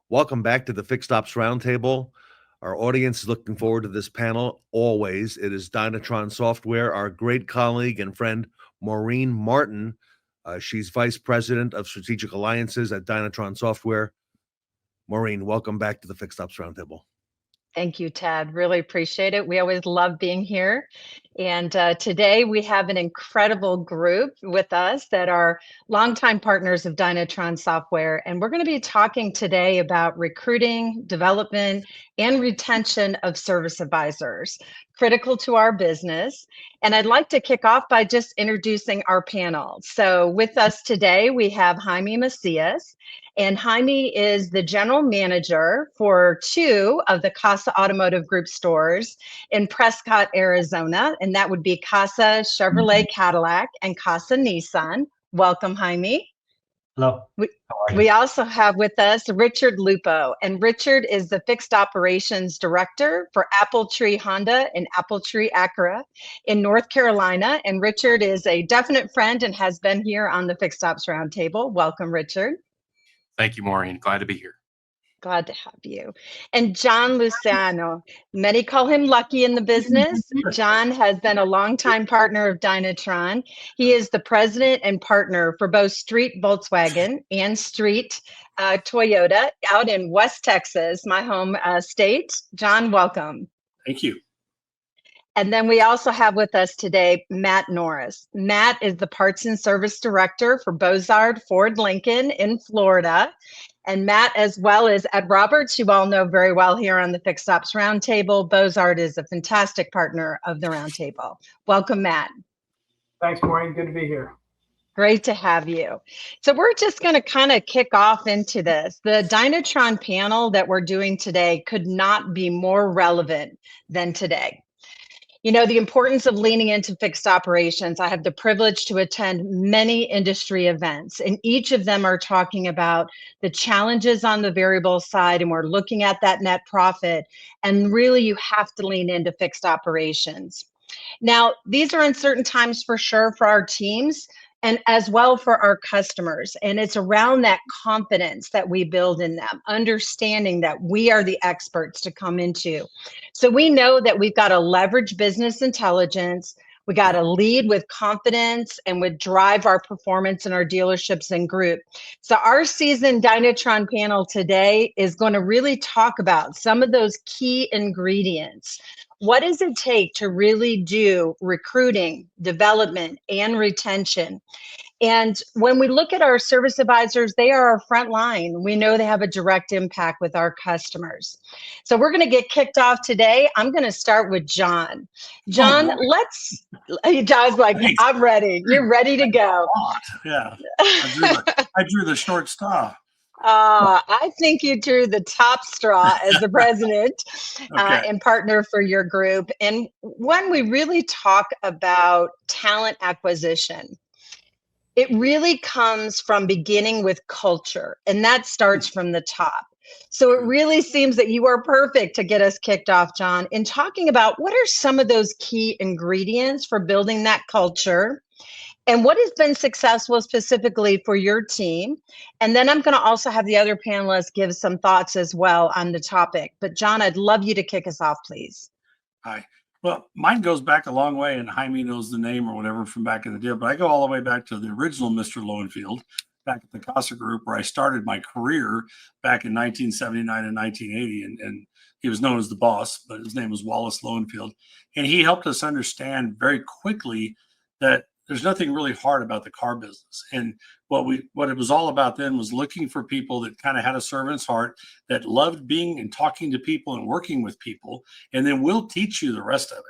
Welcome back to the Fixed Ops Roundtable. Our audience is looking forward to this panel always. It is Dynatron Software, our great colleague and friend, Maureen Martin. She's Vice President of Strategic Alliances at Dynatron Software. Maureen, welcome back to the Fixed Ops Roundtable. Thank you, Ted. Really appreciate it. We always love being here. And today we have an incredible group with us that are longtime partners of Dynatron Software. And we're going to be talking today about recruiting, development, and retention of service advisors, critical to our business. And I'd like to kick off by just introducing our panel. So with us today, we have Jaime Macias. And Jaime is the general manager for two of the Casa Automotive Group stores in Prescott, Arizona. And that would be Casa Chevrolet Cadillac and Casa Nissan. Welcome, Jaime. Hello. We also have with us Richard Lupo, and Richard is the Fixed Operations Director for Apple Tree Honda and Apple Tree Acura in North Carolina. And Richard is a definite friend and has been here on the Fixed Ops Roundtable. Welcome, Richard. Thank you, Maureen. Glad to be here. Glad to have you. And John Liciano, many call him Lucky in the business. John has been a longtime partner of Dynatron. He is the president and partner for both Street Volkswagen and Street Toyota out in West Texas, my home state. John, welcome. Thank you. And then we also have with us today, Matt Norris. Matt is the Parts and Service Director for Bozard Ford Lincoln in Florida. And Matt, as well as Ed Roberts, you all know very well here on the Fixed Ops Roundtable. Bozard is a fantastic partner of the Roundtable. Welcome, Matt. Thanks, Maureen. Good to be here. Great to have you. So we're just going to kind of kick off into this. The Dynatron panel that we're doing today could not be more relevant than today. You know, the importance of leaning into fixed operations. I have the privilege to attend many industry events, and each of them are talking about the challenges on the variable side, and we're looking at that net profit. And really, you have to lean into fixed operations. Now, these are uncertain times for sure for our teams, and as well for our customers. And it's around that confidence that we build in them, understanding that we are the experts to come into. So we know that we've got to leverage business intelligence. We got to lead with confidence and would drive our performance in our dealerships and group. So our seasoned Dynatron panel today is going to really talk about some of those key ingredients. What does it take to really do recruiting, development, and retention? And when we look at our service advisors, they are our front line. We know they have a direct impact with our customers. So we're going to get kicked off today. I'm going to start with John. John, John's like, Thanks. I'm ready. You're ready to go. Yeah, I drew the short straw. I think you drew the top straw as the president and partner for your group. And when we really talk about talent acquisition, it really comes from beginning with culture, and that starts from the top. So it really seems that you are perfect to get us kicked off, John, in talking about what are some of those key ingredients for building that culture and what has been successful specifically for your team. And then I'm going to also have the other panelists give some thoughts as well on the topic. But John, I'd love you to kick us off, please. Hi. Well, mine goes back a long way, and Jaime knows the name or whatever from back in the day, but I go all the way back to the original Mr. Lowenfield, back at the Casa Group, where I started my career back in 1979 and 1980. And he was known as the boss, but his name was Wallace Lowenfield. And he helped us understand very quickly that there's nothing really hard about the car business. And what it was all about then was looking for people that kind of had a servant's heart, that loved being and talking to people and working with people. And then we'll teach you the rest of it.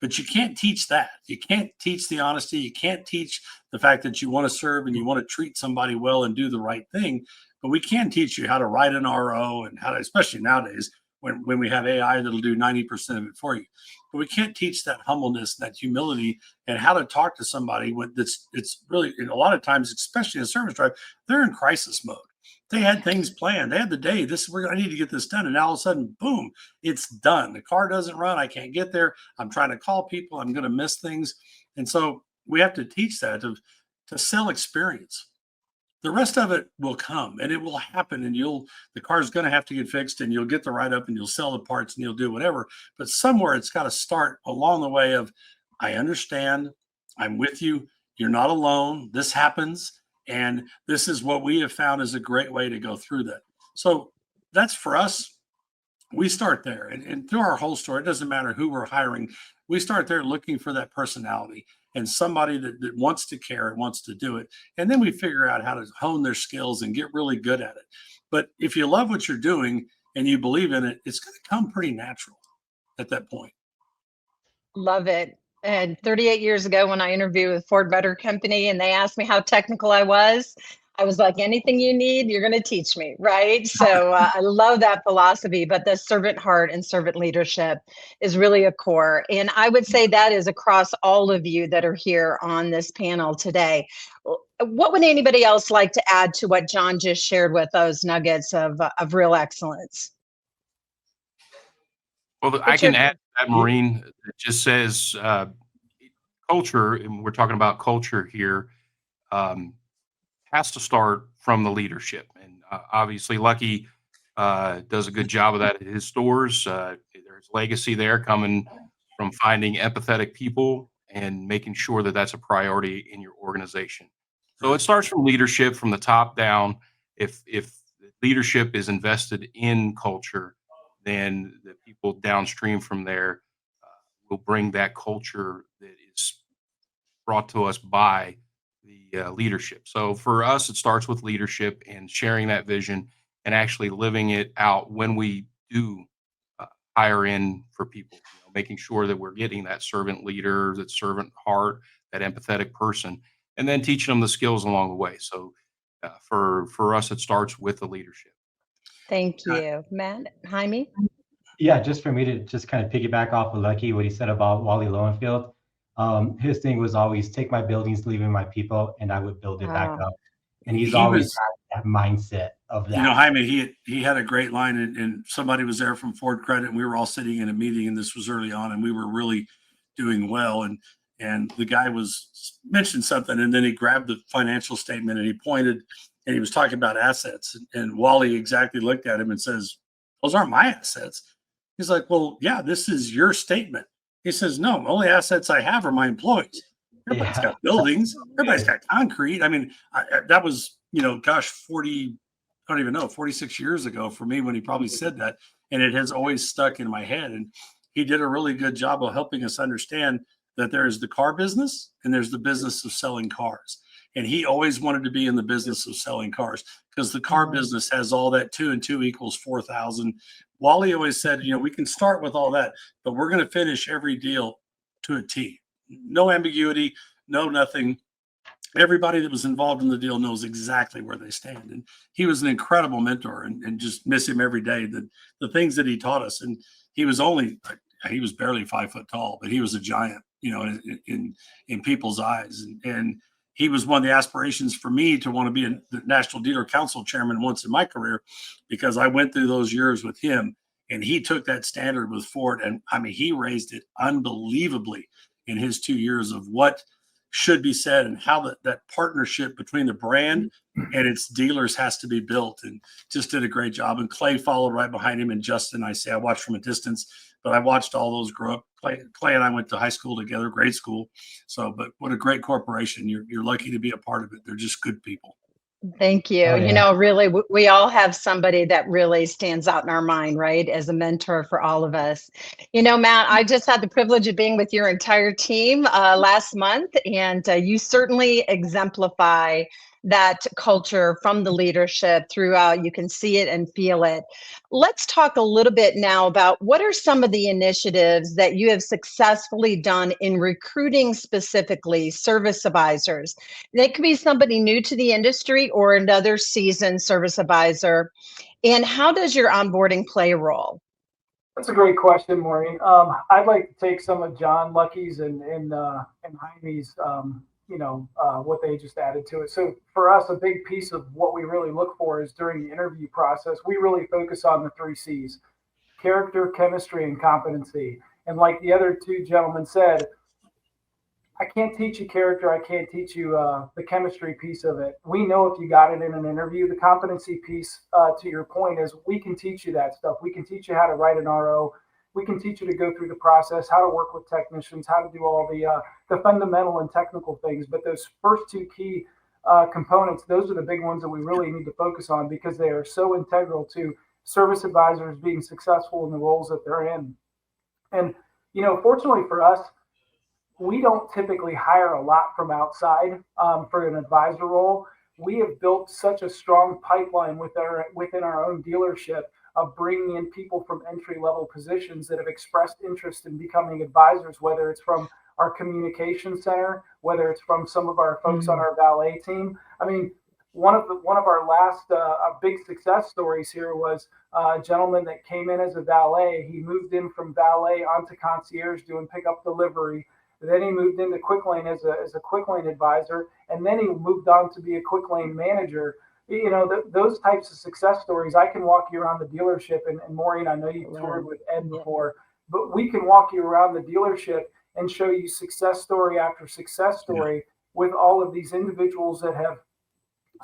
But you can't teach that. You can't teach the honesty. You can't teach the fact that you want to serve and you want to treat somebody well and do the right thing. But we can teach you how to write an RO and how to, especially nowadays, when we have AI that'll do 90% of it for you. But we can't teach that humbleness, that humility, and how to talk to somebody it's really, a lot of times, especially in a service drive, they're in crisis mode. They had things planned. They had the day, I need to get this done. And now all of a sudden, boom, it's done. The car doesn't run. I can't get there. I'm trying to call people. I'm going to miss things. And so we have to teach that to sell experience. The rest of it will come and it will happen, and the car's going to have to get fixed, and you'll get the write up, and you'll sell the parts, and you'll do whatever. But somewhere it's got to start along the way of, I understand, I'm with you, you're not alone, this happens, and this is what we have found is a great way to go through that. So that's for us. We start there, and through our whole story, it doesn't matter who we're hiring. We start there looking for that personality and somebody that wants to care and wants to do it. And then we figure out how to hone their skills and get really good at it. But if you love what you're doing and you believe in it, it's going to come pretty natural at that point. Love it. And 38 years ago, when I interviewed with Ford Motor Company and they asked me how technical I was like, anything you need, you're going to teach me, right? So I love that philosophy, but the servant heart and servant leadership is really a core. And I would say that is across all of you that are here on this panel today. What would anybody else like to add to what John just shared with those nuggets of real excellence? Well, I can add that, Maureen. It just says culture, and we're talking about culture here, has to start from the leadership. And obviously, Lucky does a good job of that at his stores. There's legacy there coming from finding empathetic people and making sure that that's a priority in your organization. So it starts from leadership, from the top down. If leadership is invested in culture, then the people downstream from there will bring that culture that is brought to us by the leadership. So for us, it starts with leadership and sharing that vision and actually living it out when we do hire in for people, making sure that we're getting that servant leader, that servant heart, that empathetic person, and then teaching them the skills along the way. So for us, it starts with the leadership. Thank you. Matt, Jaime? Yeah, just for me to just kind of piggyback off of Lucky, what he said about Wally Lowenfield. His thing was always take my buildings, leaving my people, and I would build it back up. And he's always had that mindset of that. Jaime, he had a great line, and somebody was there from Ford Credit, and we were all sitting in a meeting, and this was early on, and we were really doing well. And the guy mentioned something, and then he grabbed the financial statement and he pointed, and he was talking about assets. And Wally exactly looked at him and says, "Those aren't my assets." He's like, "Well, yeah, this is your statement." He says, "No, the only assets I have are my employees. Everybody's got buildings. Everybody's got concrete." I mean, that was, 46 years ago for me when he probably said that. And it has always stuck in my head. And he did a really good job of helping us understand that there is the car business and there's the business of selling cars. And he always wanted to be in the business of selling cars because the car business has all that 2 and 2 equals 4,000. Wally always said, we can start with all that, but we're going to finish every deal to a T. No ambiguity, no nothing. Everybody that was involved in the deal knows exactly where they stand. And he was an incredible mentor, and just miss him every day. The things that he taught us. And he was barely 5 foot tall, but he was a giant, in people's eyes. And he was one of the aspirations for me to want to be the National Dealer Council chairman once in my career, because I went through those years with him, and he took that standard with Ford. And I mean, he raised it unbelievably in his 2 years of what should be said and how that partnership between the brand and its dealers has to be built, and just did a great job. And Clay followed right behind him, and Justin, I watched from a distance, but I watched all those grow up. Clay and I went to high school together, grade school. So, but what a great corporation. You're lucky to be a part of it. They're just good people. Thank you. Oh, yeah. Really, we all have somebody that really stands out in our mind, right? As a mentor for all of us. Matt, I just had the privilege of being with your entire team last month, and you certainly exemplify that culture from the leadership throughout. You can see it and feel it. Let's talk a little bit now about what are some of the initiatives that you have successfully done in recruiting specifically service advisors. They could be somebody new to the industry or another seasoned service advisor. And how does your onboarding play a role? That's a great question, Maureen. I'd like to take some of John Lucky's and Jaime's, what they just added to it. So for us, a big piece of what we really look for is during the interview process, we really focus on the 3 C's: character, chemistry, and competency. And like the other 2 gentlemen said, I can't teach you character. I can't teach you the chemistry piece of it. We know if you got it in an interview. The competency piece, to your point, is we can teach you that stuff. We can teach you how to write an RO. We can teach you to go through the process, how to work with technicians, how to do all the fundamental and technical things. But those first two key components, those are the big ones that we really need to focus on, because they are so integral to service advisors being successful in the roles that they're in. And, fortunately for us, we don't typically hire a lot from outside for an advisor role. We have built such a strong pipeline within our own dealership of bringing in people from entry-level positions that have expressed interest in becoming advisors, whether it's from our communication center, whether it's from some of our folks on our valet team. I mean, one of our last big success stories here was a gentleman that came in as a valet. He moved in from valet onto concierge doing pickup delivery. Then he moved into Quick Lane as a Quick Lane advisor, and then he moved on to be a Quick Lane manager. Those types of success stories, I can walk you around the dealership, and Maureen, I know you toured with Ed before, but we can walk you around the dealership and show you success story after success story with all of these individuals that have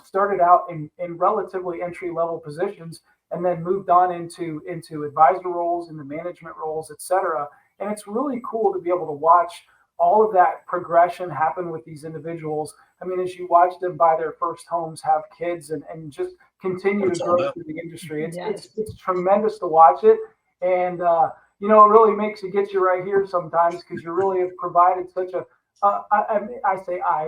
started out in relatively entry-level positions and then moved on into advisor roles, into management roles, et cetera. And it's really cool to be able to watch all of that progression happen with these individuals. I mean, as you watch them buy their first homes, have kids, and just continue to grow through the industry, it's tremendous to watch it. And, it really makes it get you right here sometimes, because you really have provided such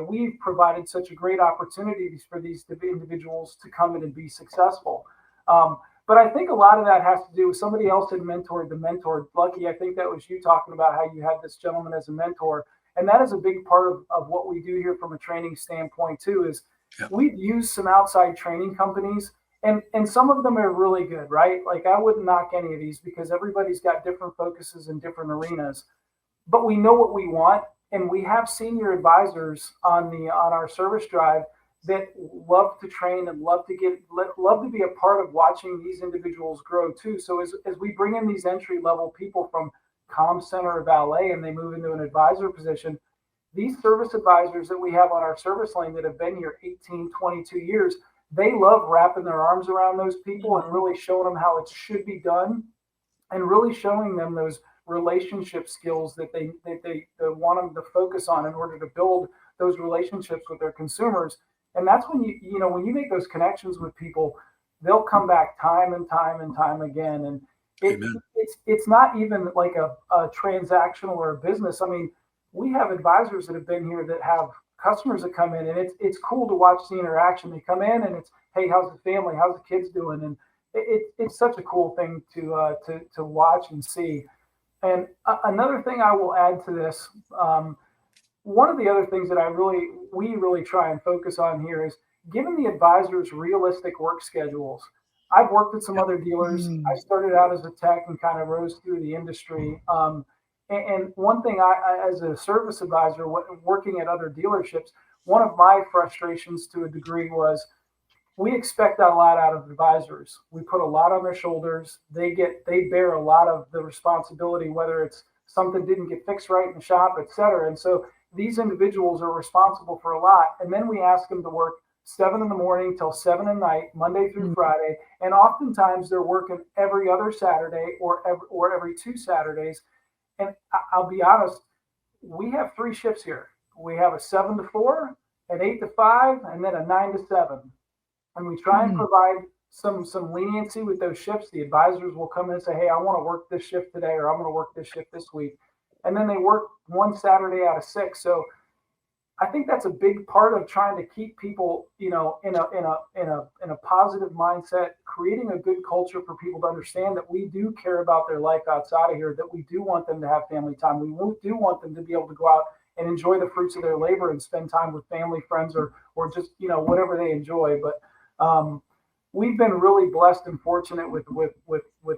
we've provided such a great opportunities for these individuals to come in and be successful. But I think a lot of that has to do with somebody else had mentored the mentor. Lucky, I think that was you talking about how you had this gentleman as a mentor. And that is a big part of what we do here from a training standpoint too, is we've used some outside training companies, and some of them are really good, right? Like, I wouldn't knock any of these, because everybody's got different focuses in different arenas. But we know what we want, and we have senior advisors on our service drive that love to train and love to be a part of watching these individuals grow too. So as we bring in these entry level people from comm center or valet, and they move into an advisor position, these service advisors that we have on our service lane that have been here 18, 22 years, they love wrapping their arms around those people and really showing them how it should be done, and really showing them those relationship skills that they want them to focus on in order to build those relationships with their consumers. And that's when when you make those connections with people, they'll come back time and time and time again. And it's not even like a transactional or a business. I mean, we have advisors that have been here that have customers that come in, and it's cool to watch the interaction. They come in and it's, hey, how's the family? How's the kids doing? And it's such a cool thing to watch and see. And another thing I will add to this, one of the other things that we really try and focus on here is giving the advisors realistic work schedules. I've worked at some other dealers. I started out as a tech and kind of rose through the industry. And one thing I as a service advisor working at other dealerships, one of my frustrations to a degree was we expect a lot out of advisors. We put a lot on their shoulders. They bear a lot of the responsibility, whether it's something didn't get fixed right in the shop, et cetera. And so these individuals are responsible for a lot. And then we ask them to work 7 a.m. till 7 p.m, Monday through Friday. And oftentimes they're working every other Saturday or every 2 Saturdays. And I'll be honest, we have 3 shifts here. We have a 7 to 4, an 8 to 5, and then a 9 to 7. And we try and provide some leniency with those shifts. The advisors will come in and say, hey, I want to work this shift today, or I'm going to work this shift this week. And then they work 1 Saturday out of 6. So I think that's a big part of trying to keep people, in a positive mindset, creating a good culture for people to understand that we do care about their life outside of here, that we do want them to have family time. We do want them to be able to go out and enjoy the fruits of their labor and spend time with family, friends, or just, whatever they enjoy. But we've been really blessed and fortunate with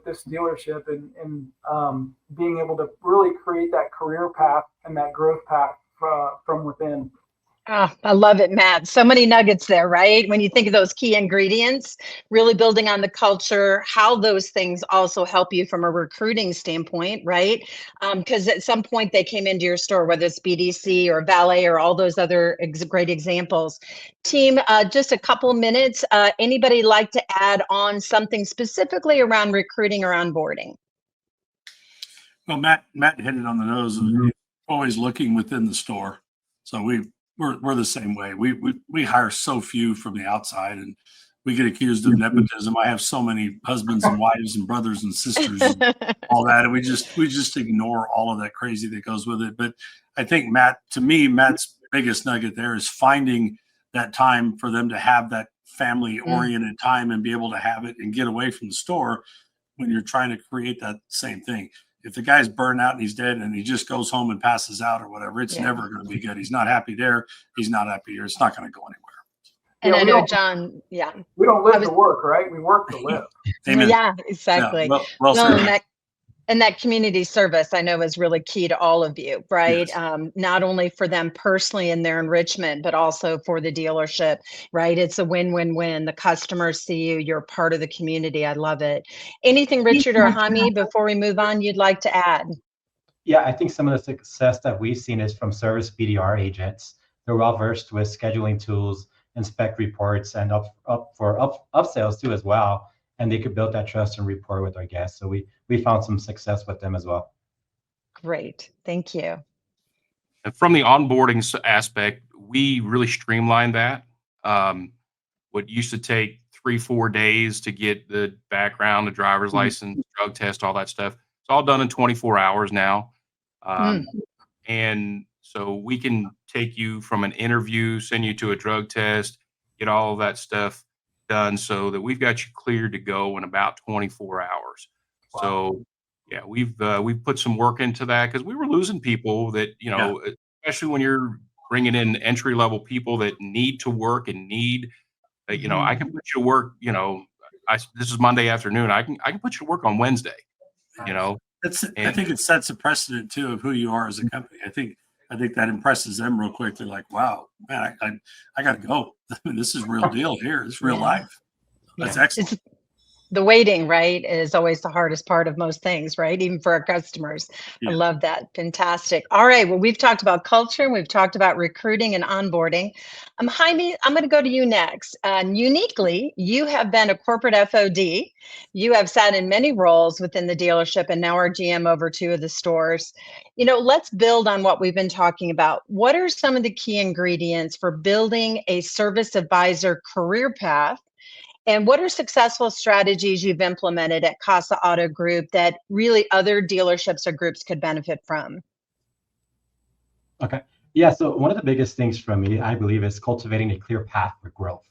this dealership and being able to really create that career path and that growth path from within. Oh, I love it, Matt. So many nuggets there, right? When you think of those key ingredients, really building on the culture, how those things also help you from a recruiting standpoint, right? Because at some point they came into your store, whether it's BDC or valet or all those other great examples. Team, just a couple minutes. Anybody like to add on something specifically around recruiting or onboarding? Well, Matt hit it on the nose of always looking within the store. So we're the same way. We hire so few from the outside, and we get accused of nepotism. I have so many husbands and wives and brothers and sisters and all that, and we just ignore all of that crazy that goes with it. But I think Matt's biggest nugget there is finding that time for them to have that family oriented time and be able to have it and get away from the store when you're trying to create that same thing. If the guy's burned out and he's dead and he just goes home and passes out or whatever, it's never going to be good. He's not happy there. He's not happy here. It's not going to go anywhere. And I know, John, we don't live to work, right? We work to live. Amen. Yeah, exactly. Yeah, well said. And that community service, I know, is really key to all of you, right? Yes. Not only for them personally in their enrichment, but also for the dealership, right? It's a win-win-win. The customers see you, you're part of the community. I love it. Anything, Richard or Jaime, before we move on, you'd like to add? Yeah, I think some of the success that we've seen is from service BDR agents. They're well versed with scheduling tools, inspect reports, and upsells too as well. And they could build that trust and rapport with our guests. So we found some success with them as well. Great, thank you. And from the onboarding aspect, we really streamlined that. What used to take 3-4 days to get the background, the driver's license, drug test, all that stuff, it's all done in 24 hours now. And so we can take you from an interview, send you to a drug test, get all of that stuff done so that we've got you cleared to go in about 24 hours. Wow. So yeah, we've put some work into that because we were losing people that, especially when you're bringing in entry level people that need to work and need, I can put you to work, this is Monday afternoon. I can put you to work on Wednesday, I think it sets a precedent too of who you are as a company. I think that impresses them real quick. They're like, wow, man, I got to go. This is real deal here. It's real life. That's excellent. The waiting, right, is always the hardest part of most things, right? Even for our customers. Yeah. I love that. Fantastic. All right. Well, we've talked about culture and we've talked about recruiting and onboarding. Jaime, I'm going to go to you next. Uniquely, you have been a corporate FOD. You have sat in many roles within the dealership and now are GM over 2 of the stores. Let's build on what we've been talking about. What are some of the key ingredients for building a service advisor career path? And what are successful strategies you've implemented at Casa Auto Group that really other dealerships or groups could benefit from? Okay. Yeah. So one of the biggest things for me, I believe, is cultivating a clear path for growth.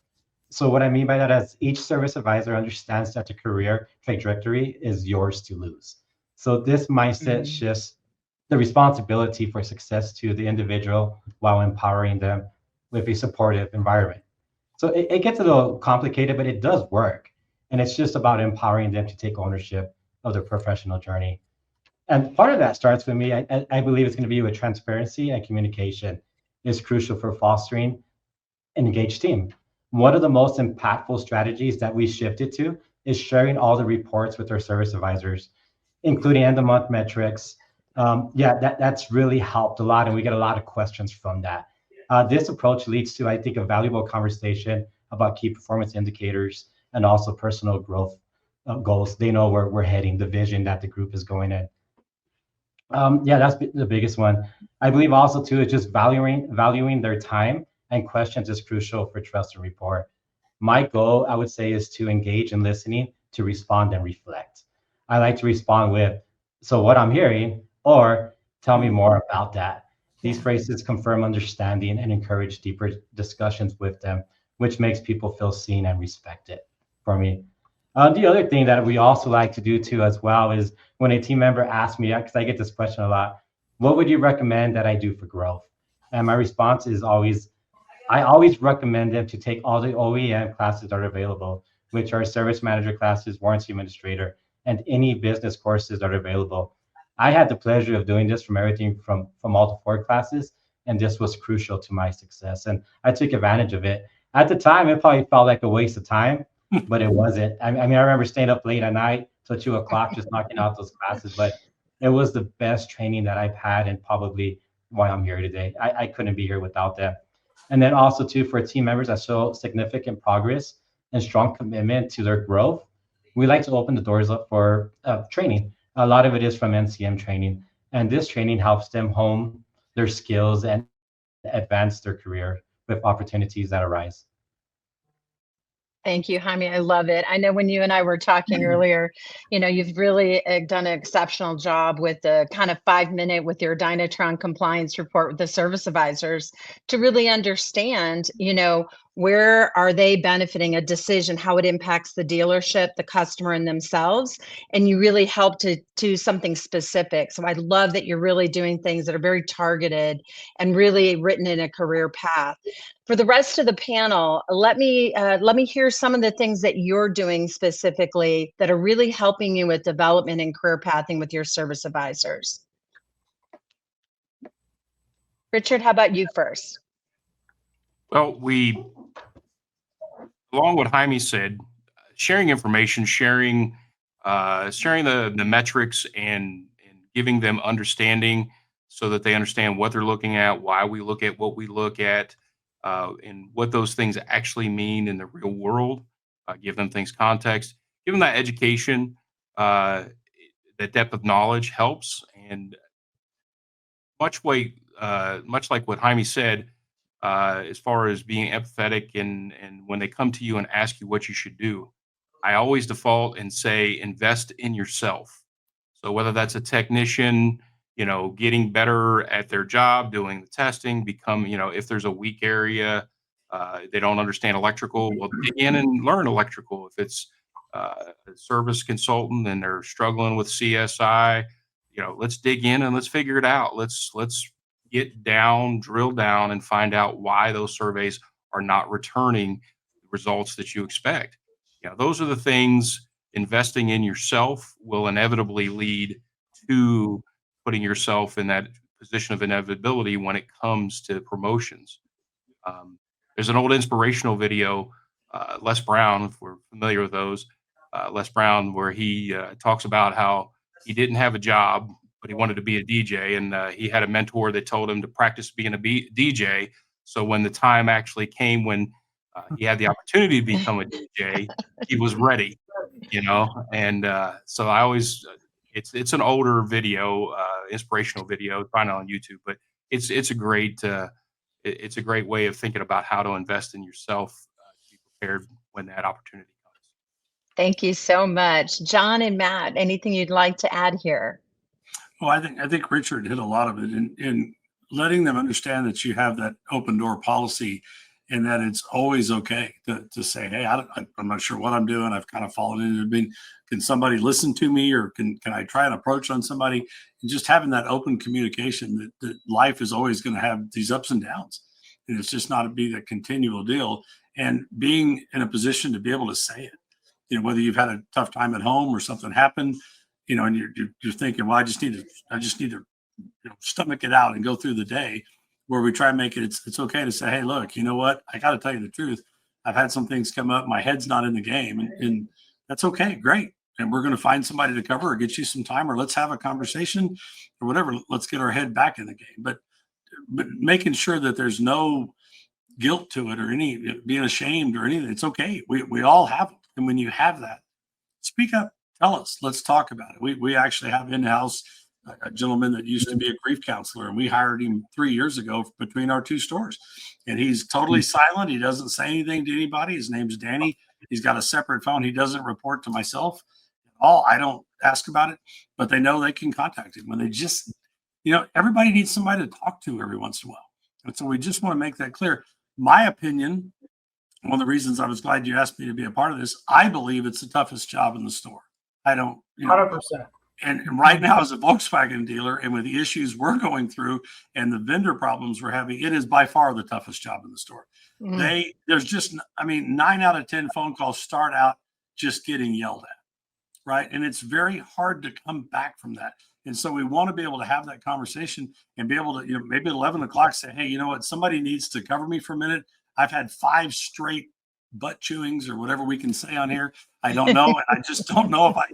So what I mean by that is each service advisor understands that the career trajectory is yours to lose. So this mindset shifts the responsibility for success to the individual while empowering them with a supportive environment. So it gets a little complicated, but it does work. And it's just about empowering them to take ownership of their professional journey. And part of that starts with me. I believe it's going to be with transparency and communication is crucial for fostering an engaged team. One of the most impactful strategies that we shifted to is sharing all the reports with our service advisors, including end of month metrics. That's really helped a lot. And we get a lot of questions from that. This approach leads to, I think, a valuable conversation about key performance indicators and also personal growth goals. They know where we're heading, the vision that the group is going in. That's the biggest one. I believe also, too, is just valuing their time and questions is crucial for trust and rapport. My goal, I would say, is to engage in listening, to respond and reflect. I like to respond with, so what I'm hearing, or tell me more about that. These phrases confirm understanding and encourage deeper discussions with them, which makes people feel seen and respected for me. The other thing that we also like to do too as well is when a team member asks me, because I get this question a lot, what would you recommend that I do for growth? And my response is I always recommend them to take all the OEM classes that are available, which are service manager classes, warranty administrator, and any business courses that are available. I had the pleasure of doing this from everything from all the 4 classes, And this was crucial to my success. And I took advantage of it. At the time, it probably felt like a waste of time, but it wasn't. I mean, I remember staying up late at night till 2 o'clock, just knocking out those classes, but it was the best training that I've had and probably why I'm here today. I couldn't be here without them. And then also too, for team members that show significant progress and strong commitment to their growth, we like to open the doors up for training. A lot of it is from NCM training. And this training helps them hone their skills and advance their career with opportunities that arise. Thank you, Jaime. I love it. I know when you and I were talking earlier, you've really done an exceptional job with the kind of 5-minute with your Dynatron compliance report with the service advisors to really understand, where are they benefiting a decision, how it impacts the dealership, the customer, and themselves. And you really help to do something specific. So I love that you're really doing things that are very targeted and really written in a career path. For the rest of the panel, let me hear some of the things that you're doing specifically that are really helping you with development and career pathing with your service advisors. Richard, how about you first? Well, along what Jaime said, sharing information, sharing the metrics and giving them understanding so that they understand what they're looking at, why we look at what we look at, and what those things actually mean in the real world. Give them things context, give them that education, that depth of knowledge helps. And much like what Jaime said, as far as being empathetic and when they come to you and ask you what you should do, I always default and say invest in yourself. So whether that's a technician, getting better at their job, doing the testing, if there's a weak area, they don't understand electrical, well, dig in and learn electrical. If it's a service consultant and they're struggling with CSI, let's dig in and let's figure it out. Let's get down, drill down, and find out why those surveys are not returning the results that you expect. Those are the things. Investing in yourself will inevitably lead to putting yourself in that position of inevitability when it comes to promotions. There's an old inspirational video, Les Brown, if we're familiar with those, Les Brown, where he talks about how he didn't have a job, but he wanted to be a DJ. And he had a mentor that told him to practice being a DJ. So when the time actually came when he had the opportunity to become a DJ, he was ready, And so I always, it's an older video, inspirational video, find it on YouTube, but it's a great way of thinking about how to invest in yourself to be prepared when that opportunity comes. Thank you so much. John and Matt, anything you'd like to add here? Well, I think Richard hit a lot of it in letting them understand that you have that open door policy and that it's always okay to say, hey, I'm not sure what I'm doing. I've kind of fallen into it. Can somebody listen to me, or can I try an approach on somebody? And just having that open communication that life is always going to have these ups and downs. And it's just not to be that continual deal, and being in a position to be able to say it, whether you've had a tough time at home or something happened, and you're thinking, well, I just need to stomach it out and go through the day. Where we try and make it's okay to say, hey, look, you know what? I got to tell you the truth. I've had some things come up. My head's not in the game, and that's okay. Great. And we're going to find somebody to cover or get you some time, or let's have a conversation or whatever. Let's get our head back in the game. But making sure that there's no guilt to it or any being ashamed or anything. It's okay. We all have it. And when you have that, speak up, tell us, let's talk about it. We actually have in-house a gentleman that used to be a grief counselor, and we hired him 3 years ago between our two stores. And he's totally silent. He doesn't say anything to anybody. His name's Danny. He's got a separate phone. He doesn't report to myself at all. I don't ask about it, but they know they can contact him when they just, everybody needs somebody to talk to every once in a while. And so we just want to make that clear. My opinion, one of the reasons I was glad you asked me to be a part of this, I believe it's the toughest job in the store. I don't, 100%. And right now, as a Volkswagen dealer, and with the issues we're going through and the vendor problems we're having, it is by far the toughest job in the store. There's just, 9 out of 10 phone calls start out just getting yelled at, right? And it's very hard to come back from that. And so we want to be able to have that conversation and be able to, maybe at 11 o'clock say, hey, you know what, somebody needs to cover me for a minute. I've had 5 straight butt chewings or whatever we can say on here. I don't know. And I just don't know I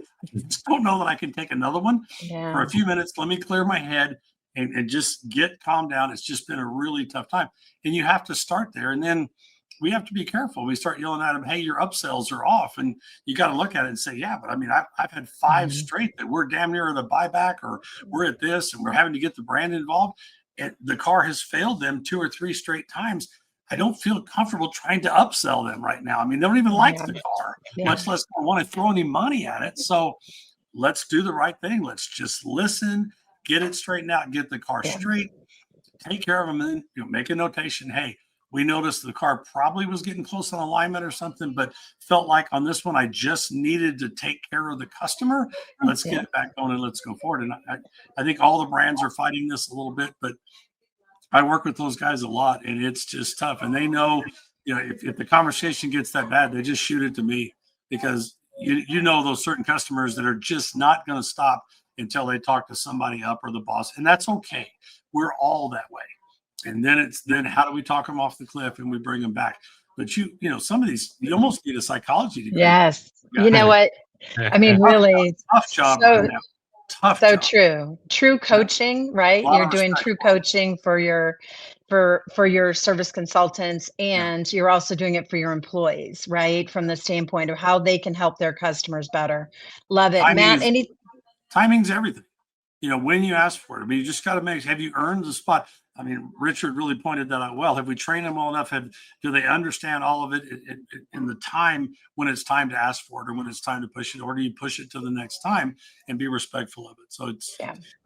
just don't know that I can take another one for a few minutes. Let me clear my head and just get calmed down. It's just been a really tough time. And you have to start there. And then we have to be careful. We start yelling at them, hey, your upsells are off. And you got to look at it and say, yeah, but I mean, I've had 5 straight that we're damn near the buyback, or we're at this and we're having to get the brand involved. And the car has failed them 2 or 3 straight times. I don't feel comfortable trying to upsell them right now. I mean, they don't even like the car, much less want to throw any money at it. So let's do the right thing. Let's just listen, get it straightened out, get the car straight, take care of them, and then make a notation. Hey, we noticed the car probably was getting close on alignment or something, but felt like on this one, I just needed to take care of the customer. Let's get it back going and let's go forward. And I think all the brands are fighting this a little bit, but I work with those guys a lot, and it's just tough. And they know, if the conversation gets that bad, they just shoot it to me, because those certain customers that are just not going to stop until they talk to somebody up or the boss. And that's okay. We're all that way. And then how do we talk them off the cliff and we bring them back? But some of these, you almost need a psychology degree. Yes. You know what? I mean, really tough job. Tough so job. True coaching, right? You're doing true coaching for your service consultants, and you're also doing it for your employees, right? From the standpoint of how they can help their customers better. Love it. Matt, timing's everything. When you ask for it, I mean, you just got to have you earned the spot? I mean, Richard really pointed that out well. Have we trained them well enough? Do they understand all of it in the time when it's time to ask for it, or when it's time to push it, or do you push it to the next time and be respectful of it? So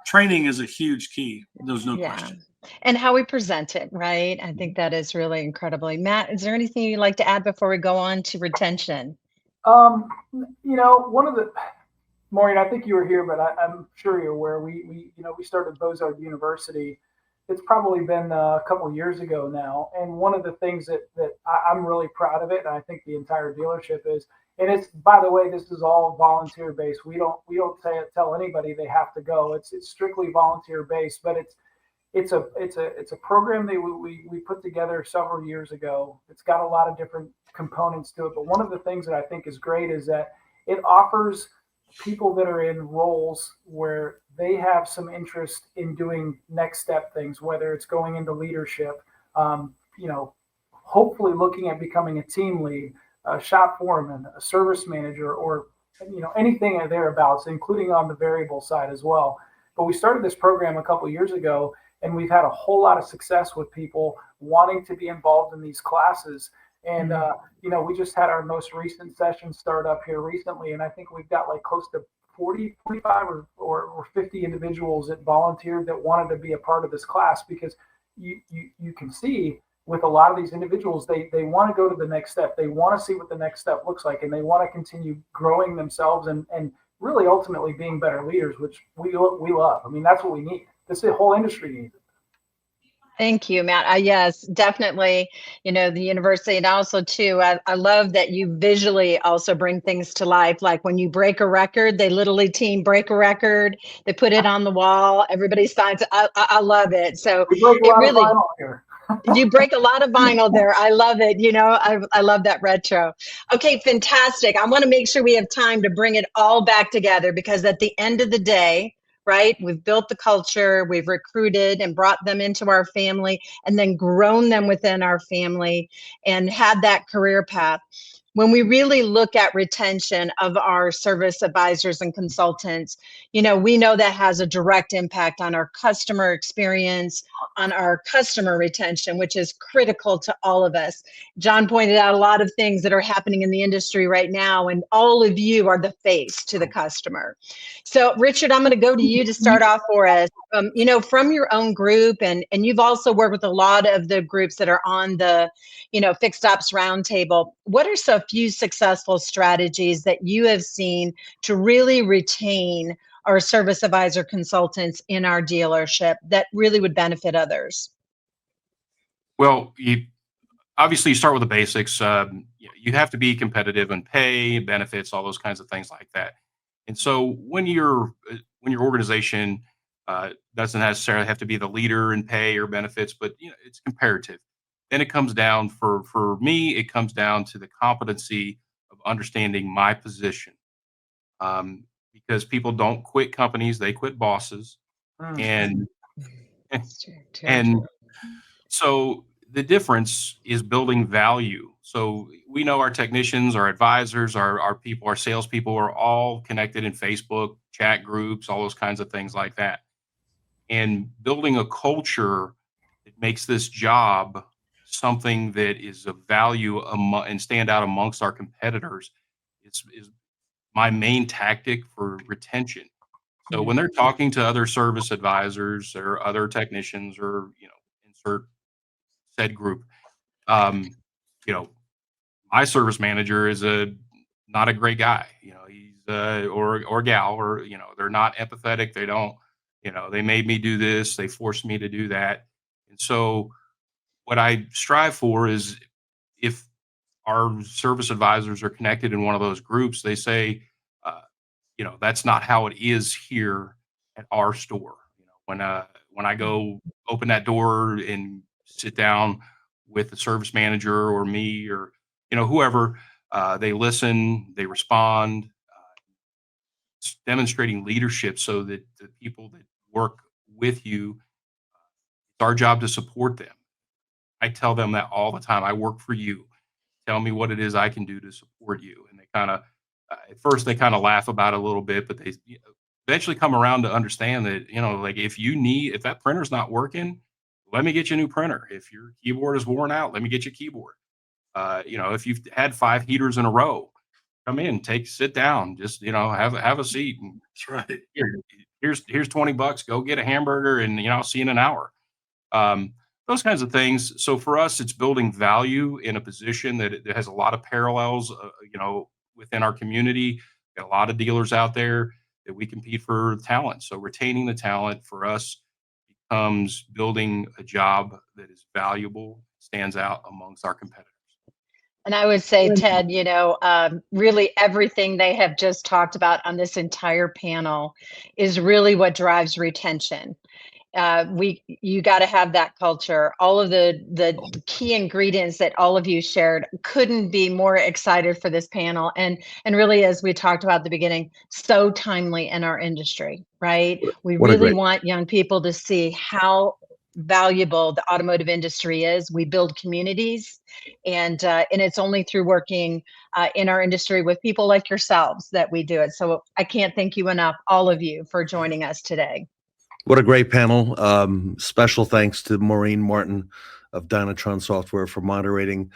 training is a huge key. There's no question. And how we present it, right? I think that is really incredibly. Matt, is there anything you'd like to add before we go on to retention? One of the, Maureen, I think you were here, but I'm sure you're aware. We started Bozard University. It's probably been a couple of years ago now. And one of the things that I'm really proud of it, and I think the entire dealership is, and it's, by the way, this is all volunteer based. We don't tell anybody they have to go. It's strictly volunteer based, but it's a program that we put together several years ago. It's got a lot of different components to it. But one of the things that I think is great is that it offers people that are in roles where they have some interest in doing next step things, whether it's going into leadership, hopefully looking at becoming a team lead, a shop foreman, a service manager, or anything thereabouts, including on the variable side as well. But we started this program a couple of years ago, and we've had a whole lot of success with people wanting to be involved in these classes. And, we just had our most recent session start up here recently, and I think we've got like close to 40, 45 or 50 individuals that volunteered that wanted to be a part of this class, because you can see with a lot of these individuals, they want to go to the next step. They want to see what the next step looks like, and they want to continue growing themselves and really ultimately being better leaders, which we love. I mean, that's what we need. The whole industry needs it. Thank you, Matt. Yes, definitely. The university, and also too, I love that you visually also bring things to life. Like when you break a record, they literally team break a record. They put it on the wall. Everybody signs. I love it. So it really. You break a lot of vinyl there. I love it. I love that retro. Okay, fantastic. I want to make sure we have time to bring it all back together, because at the end of the day, right, we've built the culture, we've recruited and brought them into our family, and then grown them within our family and had that career path. When we really look at retention of our service advisors and consultants, we know that has a direct impact on our customer experience, on our customer retention, which is critical to all of us. John pointed out a lot of things that are happening in the industry right now, and all of you are the face to the customer. So, Richard, I'm going to go to you to start off for us. From your own group, and you've also worked with a lot of the groups that are on the, Fixed Ops Roundtable. What are so few successful strategies that you have seen to really retain our service advisor consultants in our dealership that really would benefit others? Well, you start with the basics. You have to be competitive in pay, benefits, all those kinds of things like that. And so when your organization doesn't necessarily have to be the leader in pay or benefits, but it's comparative. Then it comes down for me, it comes down to the competency of understanding my position. Because people don't quit companies, they quit bosses. And and so the difference is building value. So we know our technicians, our advisors, our people, our salespeople are all connected in Facebook, chat groups, all those kinds of things like that. And building a culture that makes this job something that is of value and stand out amongst our competitors is my main tactic for retention. So when they're talking to other service advisors or other technicians or, insert said group, um, you know, my service manager is not a great guy. He's or gal, or they're not empathetic. They don't, they made me do this. They forced me to do that. And so what I strive for is, if our service advisors are connected in one of those groups, they say, that's not how it is here at our store. When I go open that door and sit down with the service manager or me or whoever, they listen, they respond, it's demonstrating leadership so that the people that work with you, it's our job to support them. I tell them that all the time. I work for you. Tell me what it is I can do to support you. And they kind of, at first they kind of laugh about it a little bit, but they eventually come around to understand that, like if that printer's not working, let me get you a new printer. If your keyboard is worn out, let me get you a keyboard. If you've had 5 heaters in a row, come in, sit down, just, have a seat. And That's right. Here's $20, go get a hamburger, and, I'll see you in an hour. Those kinds of things. So for us, it's building value in a position that has a lot of parallels, within our community. Got a lot of dealers out there that we compete for talent. So retaining the talent for us becomes building a job that is valuable, stands out amongst our competitors. And I would say, Ted, really everything they have just talked about on this entire panel is really what drives retention. You got to have that culture. All of the key ingredients that all of you shared, couldn't be more excited for this panel. And really, as we talked about at the beginning, so timely in our industry, right? We really want young people to see how valuable the automotive industry is. We build communities, and it's only through working in our industry with people like yourselves that we do it. So I can't thank you enough, all of you, for joining us today. What a great panel. Special thanks to Maureen Martin of Dynatron Software for moderating.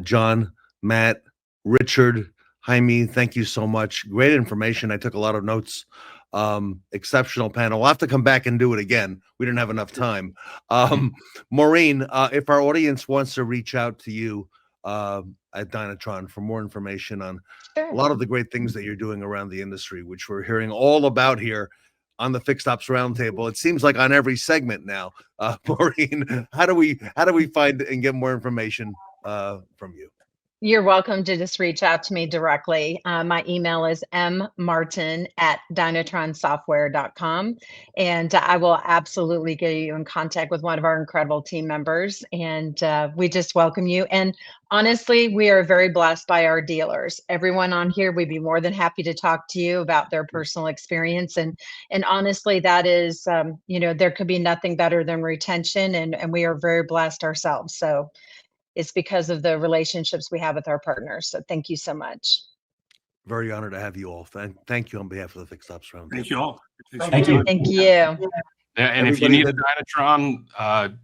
John, Matt, Richard, Jaime, thank you so much. Great information. I took a lot of notes. Exceptional panel. We'll have to come back and do it again. We didn't have enough time. Maureen, if our audience wants to reach out to you at Dynatron for more information on a lot of the great things that you're doing around the industry, which we're hearing all about here on the Fixed Ops Roundtable. It seems like on every segment now. Maureen, how do we find and get more information from you? You're welcome to just reach out to me directly. My email is mmartin@dynatronsoftware.com, and I will absolutely get you in contact with one of our incredible team members. And we just welcome you. And honestly, we are very blessed by our dealers. Everyone on here, we'd be more than happy to talk to you about their personal experience. And honestly, that is, there could be nothing better than retention, and we are very blessed ourselves. So it's because of the relationships we have with our partners. So thank you so much. Very honored to have you all. Thank you on behalf of the Fixed Ops Roundtable. Thank you all. Thank you. Thank you. Yeah, and if you need a Everybody Dynatron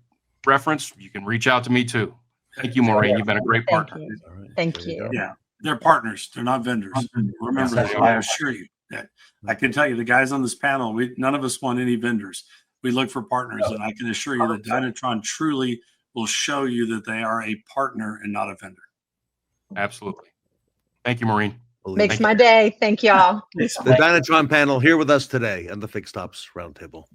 reference, you can reach out to me too. Thank you, Maureen. You've been a great Thank partner. you. All right, Thank there you. go. Yeah, they're partners. They're not vendors. Remember that. I assure you that. I can tell you, the guys on this panel, none of us want any vendors. We look for partners, and I can assure you that Dynatron truly will show you that they are a partner and not a vendor. Absolutely. Thank you, Maureen. Makes my day. Thank you all. The Dynatron panel here with us today on the Fixed Ops Roundtable.